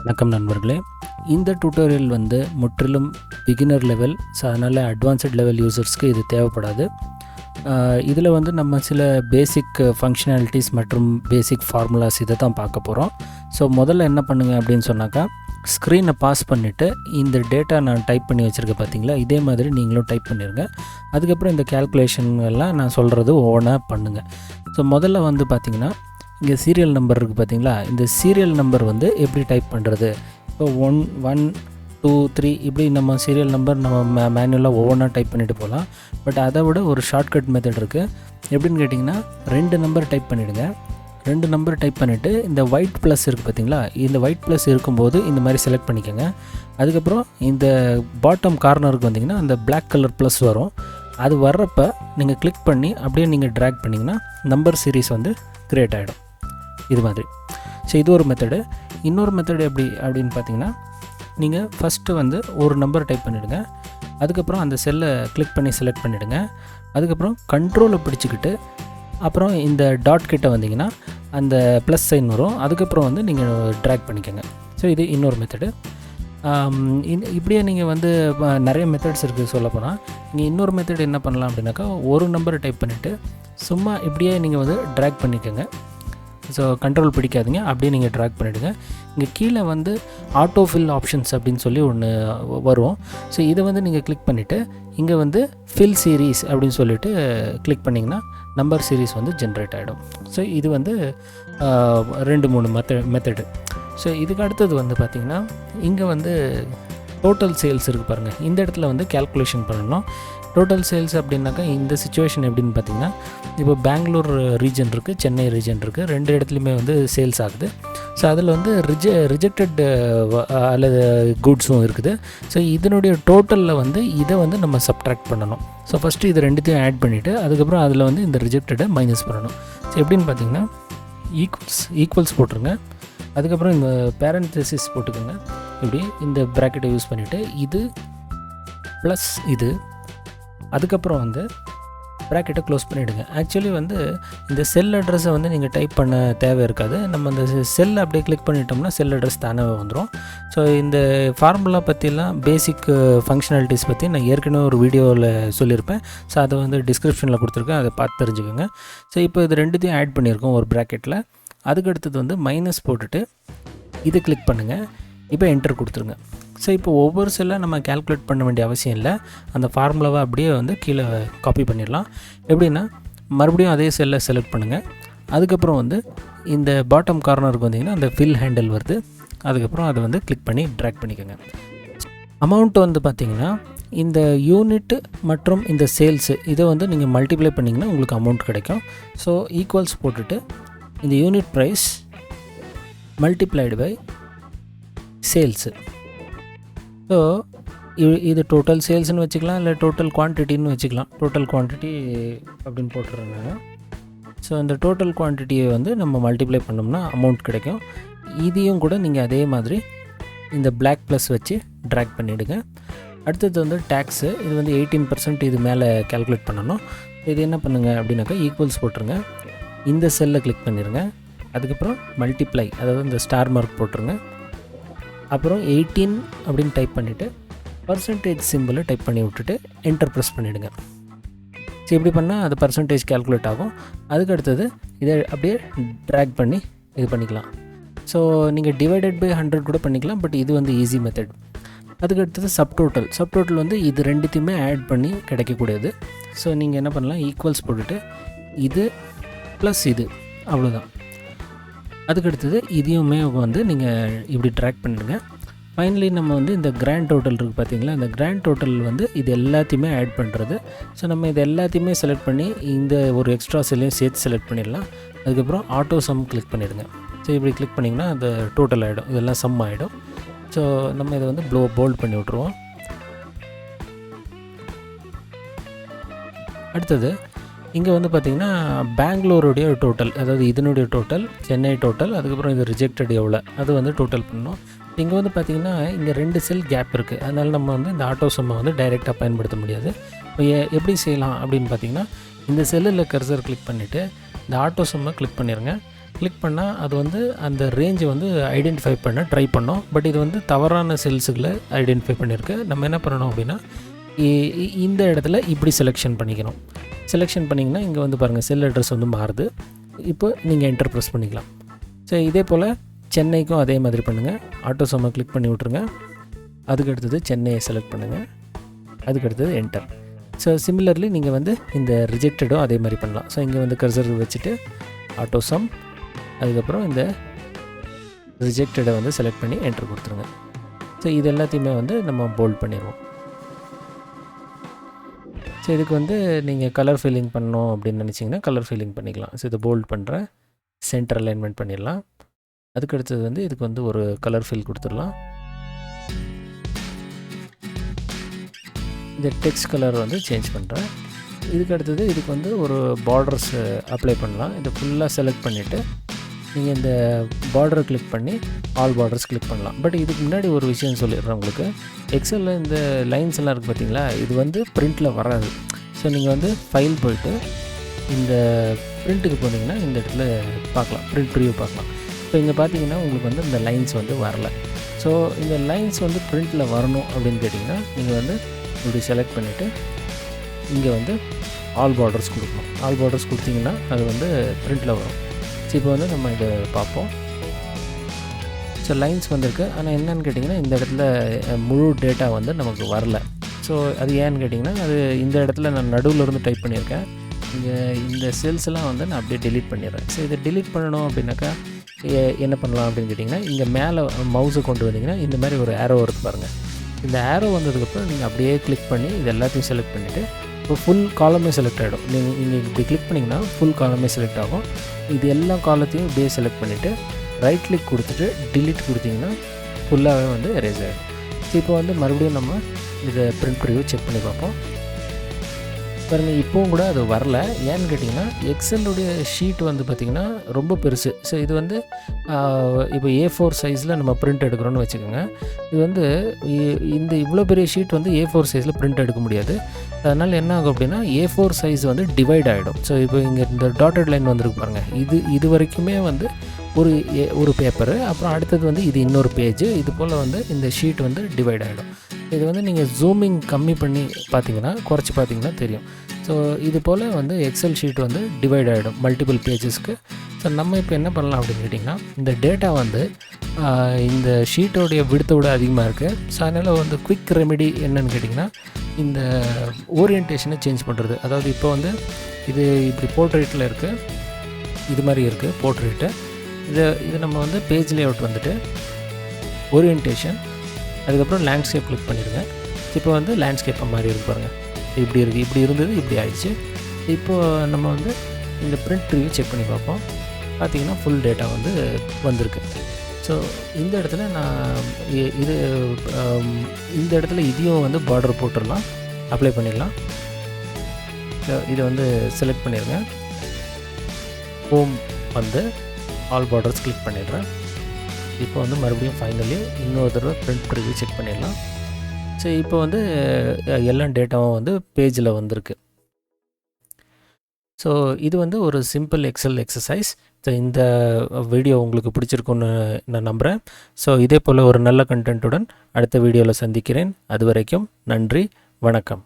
வணக்கம் நண்பர்களே. இந்த டியூட்டோரியல் முற்றிலும் பிகினர் லெவல், ஸோ அதனால் அட்வான்ஸ்ட் லெவல் யூசர்ஸ்க்கு இது தேவைப்படாது. இதில் நம்ம சில பேசிக் ஃபங்க்ஷனாலிட்டிஸ் மற்றும் பேசிக் ஃபார்முலாஸ் இதை தான் பார்க்க போகிறோம். ஸோ முதல்ல என்ன பண்ணுங்கள் அப்படின்னு சொன்னாக்கா, ஸ்க்ரீனை பாஸ் பண்ணிவிட்டு இந்த டேட்டா நான் டைப் பண்ணி வச்சுருக்கேன் பார்த்தீங்களா, இதே மாதிரி நீங்களும் டைப் பண்ணிடுங்க. அதுக்கப்புறம் இந்த கேல்குலேஷன்லாம் நான் சொல்கிறது ஒவ்வொன்றா பண்ணுங்கள். ஸோ முதல்ல பார்த்திங்கன்னா, இங்கே சீரியல் நம்பர் இருக்குது பார்த்தீங்களா, இந்த சீரியல் நம்பர் எப்படி டைப் பண்ணுறது. இப்போ 1 1 2 3 இப்படி நம்ம சீரியல் நம்பர் நம்ம மேனுவலாக ஒவ்வொன்றா டைப் பண்ணிவிட்டு போகலாம். பட் அதை விட ஒரு ஷார்ட்கட் மெத்தட் இருக்குது. எப்படின்னு கேட்டிங்கன்னா, 2 நம்பர் டைப் பண்ணிவிடுங்க. 2 நம்பர் டைப் பண்ணிவிட்டு இந்த ஒயிட் ப்ளஸ் இருக்குது பார்த்தீங்களா, இந்த ஒயிட் ப்ளஸ் இருக்கும்போது இந்த மாதிரி செலக்ட் பண்ணிக்கோங்க. அதுக்கப்புறம் இந்த பாட்டம் கார்னருக்கு வந்திங்கன்னா அந்த பிளாக் கலர் ப்ளஸ் வரும். அது வர்றப்போ நீங்கள் கிளிக் பண்ணி அப்படியே நீங்கள் ட்ராக் பண்ணிங்கன்னா நம்பர் சீரீஸ் க்ரியேட் ஆகிடும் இது மாதிரி. ஸோ இது ஒரு மெத்தடு. இன்னொரு மெத்தடு அப்படின்னு பார்த்தீங்கன்னா, நீங்கள் ஃபஸ்ட்டு ஒரு நம்பர் டைப் பண்ணிவிடுங்க. அதுக்கப்புறம் அந்த செல்லை கிளிக் பண்ணி செலக்ட் பண்ணிவிடுங்க. அதுக்கப்புறம் கண்ட்ரோலை பிடிச்சிக்கிட்டு அப்புறம் இந்த டாட் கிட்ட வந்தீங்கன்னா அந்த ப்ளஸ் சைன் வரும். அதுக்கப்புறம் நீங்கள் ட்ராக் பண்ணிக்கோங்க. ஸோ இது இன்னொரு மெத்தடு. இப்படியே நீங்கள் நிறைய மெத்தட்ஸ் இருக்குது சொல்ல போனால். நீங்கள் இன்னொரு மெத்தட் என்ன பண்ணலாம் அப்படின்னாக்கா, ஒரு நம்பரை டைப் பண்ணிவிட்டு சும்மா இப்படியே நீங்கள் ட்ராக் பண்ணிக்கோங்க. ஸோ கண்ட்ரோல் பிடிக்காதீங்க, அப்படியே நீங்கள் ட்ராக் பண்ணிவிடுங்க. இங்கே கீழே ஆட்டோ ஃபில் ஆப்ஷன்ஸ் அப்படின்னு சொல்லி ஒன்று வரும். ஸோ இதை நீங்கள் கிளிக் பண்ணிவிட்டு இங்கே ஃபில் சீரீஸ் அப்படின்னு சொல்லிட்டு கிளிக் பண்ணிங்கன்னா நம்பர் சீரீஸ் ஜென்ரேட் ஆகிடும். ஸோ இது 2-3 மெத்தடு. ஸோ இதுக்கு அடுத்தது பார்த்திங்கன்னா, இங்கே டோட்டல் சேல்ஸ் இருக்குது பாருங்கள். இந்த இடத்துல கேல்குலேஷன் பண்ணணும். டோட்டல் சேல்ஸ் அப்படின்னாக்கா இந்த சிச்சுவேஷன் எப்படின்னு பார்த்தீங்கன்னா, இப்போ பெங்களூர் ரீஜன் இருக்குது, சென்னை ரீஜன் இருக்குது, 2 இடத்துலையுமே சேல்ஸ் ஆகுது. ஸோ அதில் ரிஜெக்டட் அல்லது குட்ஸும் இருக்குது. ஸோ இதனுடைய டோட்டலில் இதை நம்ம சப்ட்ராக்ட் பண்ணணும். ஸோ ஃபஸ்ட்டு இது ரெண்டுத்தையும் ஆட் பண்ணிவிட்டு அதுக்கப்புறம் அதில் இந்த ரிஜெக்டடை மைனஸ் பண்ணணும். ஸோ எப்படின்னு பார்த்தீங்கன்னா, ஈக்குவல்ஸ் போட்டுருங்க. அதுக்கப்புறம் இந்த பேரன்தசிஸ் போட்டுக்கோங்க. இப்படி இந்த ப்ராக்கெட்டை யூஸ் பண்ணிவிட்டு இது ப்ளஸ் இது, அதுக்கப்புறம் ப்ராக்கெட்டை க்ளோஸ் பண்ணிவிடுங்க. ஆக்சுவலி இந்த செல் அட்ரஸை நீங்கள் டைப் பண்ண தேவை இருக்காது. நம்ம அந்த செல்லை அப்படியே கிளிக் பண்ணிட்டோம்னா செல் அட்ரஸ் தானே வந்துடும். ஸோ இந்த ஃபார்முலா பற்றிலாம் பேசிக் ஃபங்க்ஷனாலிட்டிஸ் பற்றி நான் ஏற்கனவே ஒரு வீடியோவில் சொல்லியிருப்பேன். ஸோ அதை டிஸ்கிரிப்ஷனில் கொடுத்துருக்கேன், அதை பார்த்து தெரிஞ்சுக்கோங்க. ஸோ இப்போ இது ரெண்டுத்தையும் ஆட் பண்ணியிருக்கோம் ஒரு ப்ராக்கெட்டில். அதுக்கடுத்தது மைனஸ் போட்டுட்டு இதை கிளிக் பண்ணுங்கள். இப்போ என்டர் கொடுத்துருங்க. ஸோ இப்போ ஒவ்வொரு செல்லை நம்ம கேல்குலேட் பண்ண வேண்டிய அவசியம் இல்லை. அந்த ஃபார்முலாவை அப்படியே கீழே காப்பி பண்ணிடலாம். எப்படின்னா, மறுபடியும் அதே செல்லை செலக்ட் பண்ணுங்கள். அதுக்கப்புறம் இந்த பாட்டம் கார்னருக்கு வந்தீங்கன்னா அந்த ஃபில் ஹேண்டில் வருது. அதுக்கப்புறம் அதை கிளிக் பண்ணி ட்ராக் பண்ணிக்கோங்க. அமௌண்ட் பார்த்திங்கன்னா, இந்த யூனிட் மற்றும் இந்த சேல்ஸு இதை நீங்கள் மல்டிப்ளை பண்ணிங்கன்னா உங்களுக்கு அமௌண்ட் கிடைக்கும். ஸோ ஈக்குவல்ஸ் போட்டுட்டு இந்த unit price multiplied by sales. So இது டோட்டல் சேல்ஸ்னு வச்சுக்கலாம், இல்லை டோட்டல் குவான்டிட்டின்னு வச்சுக்கலாம். டோட்டல் குவான்டிட்டி அப்படின்னு போட்டுருந்தாங்க. ஸோ இந்த டோட்டல் குவான்டிட்டியை நம்ம மல்டிப்ளை பண்ணோம்னா அமௌண்ட் கிடைக்கும். இதையும் கூட நீங்கள் அதே மாதிரி இந்த பிளாக் ப்ளஸ் வச்சு ட்ராக் பண்ணிவிடுங்க. அடுத்தது டேக்ஸு. இது 18% இது மேலே கேல்குலேட் பண்ணணும். இது என்ன பண்ணுங்கள் அப்படின்னாக்கா, ஈக்குவல்ஸ் போட்டுருங்க. இந்த செல்லை கிளிக் பண்ணிடுங்க. அதுக்கப்புறம் மல்டிப்ளை, அதாவது இந்த ஸ்டார் மார்க் போட்டுருங்க. அப்புறம் 18 அப்படின்னு டைப் பண்ணிவிட்டு பர்சன்டேஜ் சிம்பிளை டைப் பண்ணி விட்டுட்டு என்டர் ப்ரெஸ் பண்ணிவிடுங்க. ஸோ இப்படி பண்ணால் அது பர்சன்டேஜ் கேல்குலேட் ஆகும். அதுக்கு அடுத்தது இதை அப்படியே ட்ராக் பண்ணி இது பண்ணிக்கலாம். ஸோ நீங்கள் டிவைடட் பை 100 கூட பண்ணிக்கலாம். பட் இது ஈஸி மெத்தட். அதுக்கு அடுத்தது சப்டோட்டல் இது ரெண்டுத்தையுமே ஆட் பண்ணி கிடைக்கக்கூடியது. ஸோ நீங்கள் என்ன பண்ணலாம், ஈக்குவல்ஸ் போட்டுட்டு இது ப்ளஸ் இது, அவ்வளோதான். அதுக்கடுத்தது இதையுமே நீங்கள் இப்படி ட்ராக் பண்ணிடுங்க. ஃபைனலி நம்ம இந்த கிராண்ட் டோட்டல் இருக்குது பார்த்தீங்களா, இந்த கிராண்ட் டோட்டல் இது எல்லாத்தையுமே ஆட் பண்ணுறது. ஸோ நம்ம இது எல்லாத்தையுமே செலக்ட் பண்ணி இந்த ஒரு எக்ஸ்ட்ரா செல்லையும் சேர்த்து செலக்ட் பண்ணிடலாம். அதுக்கப்புறம் ஆட்டோ சம் கிளிக் பண்ணிடுங்க. ஸோ இப்படி கிளிக் பண்ணிங்கன்னா அந்த டோட்டல் ஆகிடும், இதெல்லாம் சம் ஆகிடும். ஸோ நம்ம இதை போல்ட் பண்ணி விட்ருவோம். அடுத்தது இங்கே பார்த்திங்கன்னா, பெங்களூருடைய டோட்டல், அதாவது இதனுடைய டோட்டல், சென்னை டோட்டல், அதுக்கப்புறம் இது ரிஜெக்டட் எவ்வளோ அது டோட்டல் பண்ணணும். இங்கே பார்த்திங்கன்னா இங்கே 2 செல் கேப் இருக்குது. அதனால் நம்ம இந்த ஆட்டோ சம்மை டைரெக்டாக பயன்படுத்த முடியாது. இப்போ எப்படி செய்யலாம் அப்படின்னு பார்த்திங்கன்னா, இந்த செல்லில் கர்சர் கிளிக் பண்ணிவிட்டு இந்த ஆட்டோ சம்மை கிளிக் பண்ணிடுங்க. கிளிக் பண்ணால் அது வந்து அந்த ரேஞ்சை வந்து ஐடென்டிஃபை பண்ண ட்ரை பண்ணோம். பட் இது வந்து தவறான செல்ஸுகளை ஐடென்டிஃபை பண்ணியிருக்கு. நம்ம என்ன பண்ணணும் அப்படின்னா இந்த இடத்துல இப்படி செலெக்ஷன் பண்ணிக்கணும். செலெக்ஷன் பண்ணிங்கன்னா இங்கே வந்து பாருங்கள் செல் அட்ரஸ் வந்து மாறுது. இப்போ நீங்கள் என்டர் ப்ரெஸ் பண்ணிக்கலாம். ஸோ இதே போல் சென்னைக்கும் அதே மாதிரி பண்ணுங்கள். ஆட்டோசம்மை கிளிக் பண்ணி விட்ருங்க. அதுக்கடுத்தது சென்னையை செலக்ட் பண்ணுங்கள். அதுக்கடுத்தது என்டர். ஸோ சிமிலர்லி நீங்கள் வந்து இந்த ரிஜெக்டடும் அதே மாதிரி பண்ணலாம். ஸோ இங்கே வந்து கர்சர் வச்சுட்டு ஆட்டோசம், அதுக்கப்புறம் இந்த ரிஜெக்டடை வந்து செலக்ட் பண்ணி என்டர் கொடுத்துருங்க. ஸோ இது எல்லாத்தையுமே வந்து நம்ம போல்ட் பண்ணிடுவோம். ஸோ இதுக்கு வந்து நீங்கள் கலர் ஃபில்லிங் பண்ணணும் அப்படின்னு நினச்சிங்கன்னா கலர் ஃபில்லிங் பண்ணிக்கலாம். ஸோ இதை போல்ட் பண்ணுறேன், சென்டர் அலைன்மெண்ட் பண்ணிடலாம். அதுக்கடுத்தது வந்து இதுக்கு வந்து ஒரு கலர் ஃபில் கொடுத்துடலாம். இந்த டெக்ஸ்ட் கலர் வந்து சேஞ்ச் பண்ணுறேன். இதுக்கு அடுத்தது இதுக்கு வந்து ஒரு பார்டர்ஸ் அப்ளை பண்ணலாம். இதை ஃபுல்லாக செலக்ட் பண்ணிவிட்டு நீங்கள் இந்த பார்டரை கிளிக் பண்ணி ஆல் பார்டர்ஸ் கிளிக் பண்ணலாம். பட் இதுக்கு முன்னாடி ஒரு விஷயம் சொல்லிடுறேன் உங்களுக்கு. எக்ஸலில் இந்த லைன்ஸ் எல்லாம் இருக்குது பார்த்தீங்களா, இது வந்து பிரிண்ட்டில் வராது. ஸோ நீங்கள் வந்து ஃபைல் போய்ட்டு இந்த பிரிண்ட்டுக்கு போனீங்கன்னா இந்த இடத்துல பார்க்கலாம், பிரிண்ட் ப்ரிவ்யூ பார்க்கலாம். ஸோ இங்கே பார்த்தீங்கன்னா உங்களுக்கு வந்து இந்த லைன்ஸ் வந்து வரல. ஸோ இந்த லைன்ஸ் வந்து பிரிண்ட்டில் வரணும் அப்படின்னு கேட்டிங்கன்னா நீங்கள் வந்து இப்படி செலக்ட் பண்ணிவிட்டு இங்கே வந்து ஆல் பார்டர்ஸ் கொடுக்கணும். ஆல் பார்டர்ஸ் கொடுத்தீங்கன்னா அது வந்து பிரிண்ட்டில் வரும். ஸோ இப்போ வந்து நம்ம இதை பார்ப்போம். ஸோ லைன்ஸ் வந்திருக்கு. ஆனால் என்னன்னு கேட்டிங்கன்னா இந்த இடத்துல முழு டேட்டா வந்து நமக்கு வரல. ஸோ அது ஏன்னு கேட்டிங்கன்னா அது இந்த இடத்துல நான் நடுவில் இருந்து டைப் பண்ணியிருக்கேன். இங்கே இந்த செல்ஸ் எல்லாம் வந்து நான் அப்படியே டெலீட் பண்ணிடுறேன். ஸோ இதை டெலீட் பண்ணணும் அப்படின்னாக்கா என்ன பண்ணலாம் அப்படின்னு கேட்டிங்கன்னா இங்கே மேலே மவுஸை கொண்டு வந்தீங்கன்னா இந்த மாதிரி ஒரு ஆரோ இருக்குது பாருங்கள். இந்த ஆரோ வந்ததுக்கப்புறம் நீங்கள் அப்படியே கிளிக் பண்ணி இது எல்லாத்தையும் செலக்ட் பண்ணிவிட்டு இப்போ ஃபுல் காலமே செலக்ட் ஆகிடும். நீங்கள் இப்படி கிளிக் பண்ணிங்கன்னா ஃபுல் காலமே செலக்ட் ஆகும். இது எல்லா காலத்தையும் இப்படியே செலக்ட் பண்ணிவிட்டு ரைட் கிளிக் கொடுத்துட்டு டிலீட் கொடுத்தீங்கன்னா ஃபுல்லாகவே வந்து எரேஸ் ஆகிடும். ஸோ இப்போ வந்து மறுபடியும் நம்ம இதை பிரிண்ட் ப்ரிவ்யூ செக் பண்ணி பார்ப்போம். பாருங்கள் இப்போவும் கூட அது வரல. ஏன்னு கேட்டிங்கன்னா எக்ஸலுடைய ஷீட் வந்து பார்த்திங்கன்னா ரொம்ப பெருசு. ஸோ இது வந்து இப்போ A4 சைஸில் நம்ம பிரிண்ட் எடுக்கிறோன்னு வச்சுக்கோங்க. இது வந்து இந்த இவ்வளோ பெரிய ஷீட் வந்து A4 சைஸில் பிரிண்ட் எடுக்க முடியாது. அதனால் என்ன ஆகும் அப்படின்னா A4 சைஸ் வந்து டிவைட் ஆகிடும். ஸோ இப்போ இங்கே இந்த டாட்டட் லைன் வந்துருக்கு பாருங்கள். இது வரைக்குமே வந்து ஒரு பேப்பரு, அப்புறம் அடுத்தது வந்து இது இன்னொரு பேஜு, இது போல் வந்து இந்த ஷீட் வந்து டிவைட் ஆகிடும். இது வந்து நீங்கள் ஜூமிங் கம்மி பண்ணி பார்த்தீங்கன்னா குறைச்சி பார்த்தீங்கன்னா தெரியும். ஸோ இது போல் வந்து எக்ஸல் ஷீட் வந்து டிவைட் ஆகிடும் மல்டிபிள் பேஜஸ்க்கு. ஸோ நம்ம இப்போ என்ன பண்ணலாம் அப்படின்னு கேட்டிங்கன்னா இந்த டேட்டா வந்து இந்த ஷீட்டோடைய விடத்தை விட அதிகமாக இருக்குது. ஸோ அதனால் வந்து குயிக் ரெமெடி என்னன்னு கேட்டிங்கன்னா இந்த ஓரியன்டேஷனை சேஞ்ச் பண்ணுறது. அதாவது இப்போ வந்து இது இப்படி போர்ட்ரேட்டில் இருக்குது, இது மாதிரி இருக்குது போர்ட்ரேட்டு. இது நம்ம வந்து பேஜ் லேஅவுட் வந்துட்டு ஓரியன்டேஷன், அதுக்கப்புறம் லேண்ட்ஸ்கேப் கிளிக் பண்ணிடுங்க. இப்போ வந்து லேண்ட்ஸ்கேப்பாக மாதிரி இருக்கு பாருங்கள். இப்படி இருக்குது, இப்படி இருந்தது, இப்படி ஆயிடுச்சு. இப்போது நம்ம வந்து இந்த பிரிண்ட் ப்ரிவ்யூ செக் பண்ணி பார்ப்போம். பார்த்திங்கன்னா ஃபுல் டேட்டா வந்து வந்திருக்கு. ஸோ இந்த இடத்துல நான் இந்த இடத்துல இதையும் வந்து பார்டர் போட்டுடலாம், அப்ளை பண்ணிடலாம். இதை வந்து செலக்ட் பண்ணிடுங்க. ஹோம் வந்து ஆல் பார்டர்ஸ் கிளிக் பண்ணிடுறேன். இப்போ வந்து மறுபடியும் ஃபைனலி இன்னொரு தடவை பிரிண்ட் ப்ரிவ்யூ செக் பண்ணிடலாம். ஸோ இப்போ வந்து எல்லா டேட்டாவும் வந்து பேஜில் வந்திருக்கு. ஸோ இது வந்து ஒரு சிம்பிள் எக்ஸல் எக்ஸசைஸ். ஸோ இந்த வீடியோ உங்களுக்கு பிடிச்சிருக்குன்னு நான் நம்புகிறேன். ஸோ இதே போல் ஒரு நல்ல கண்டென்ட்டுடன் அடுத்த வீடியோவில் சந்திக்கிறேன். அது வரைக்கும் நன்றி, வணக்கம்.